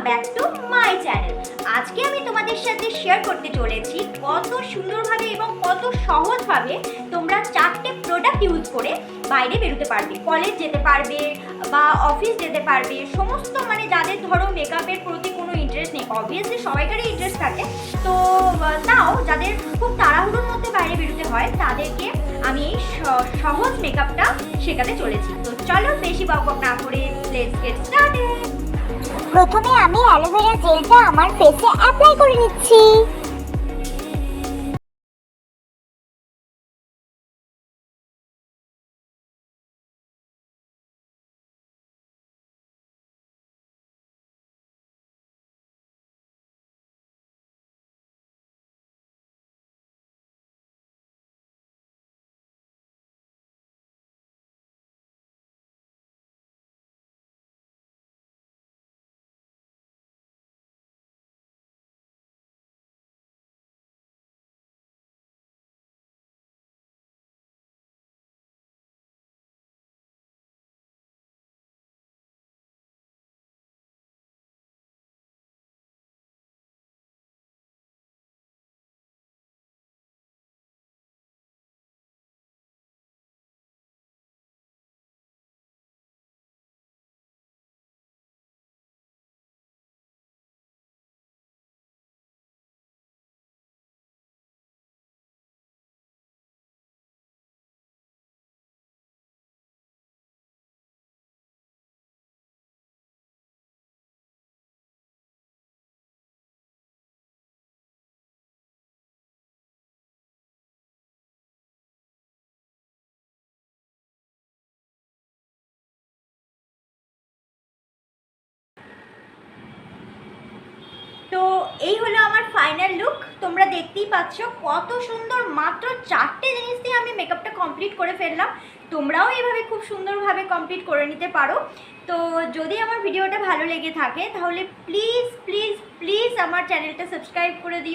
Back to my channel. আজকে আমি তোমাদের সাথে শেয়ার করতে চলেছি কত সুন্দরভাবে এবং কত সহজভাবে তোমরা 4টে প্রোডাক্ট ইউজ করে বাইরে বেরোতে পারবে, কলেজ যেতে পারবে বা অফিস যেতে পারবে। সমস্ত মানে যাদের ধরো মেকআপের প্রতি কোনো ইন্টারেস্ট নেই, অবভিয়াসলি সবাইকারই ইন্টারেস্ট থাকে, তো তাও যাদের খুব তাড়াহুড়োর মধ্যে বাইরে বেরোতে হয় তাদেরকে আমি এই সহজ মেকআপটা শেখাতে চলেছি। তো চলো বেশি বকবক না করে লেটস গেট স্টার্টেড। প্রথমে আমি অ্যালোভেরা জেলটা আমার ফেসে অ্যাপ্লাই করে নিচ্ছি। তো এই হলো আমার ফাইনাল লুক। তোমরা দেখতেই পাচ্ছ কত সুন্দর, মাত্র 4টে জিনিস দিয়ে আমি মেকআপটা কমপ্লিট করে ফেললাম। তোমরাও এইভাবে খুব সুন্দরভাবে কমপ্লিট করে নিতে পারো। তো যদি আমার ভিডিওটা ভালো লেগে থাকে তাহলে প্লিজ প্লিজ প্লিজ আমার চ্যানেলটা সাবস্ক্রাইব করে দিও।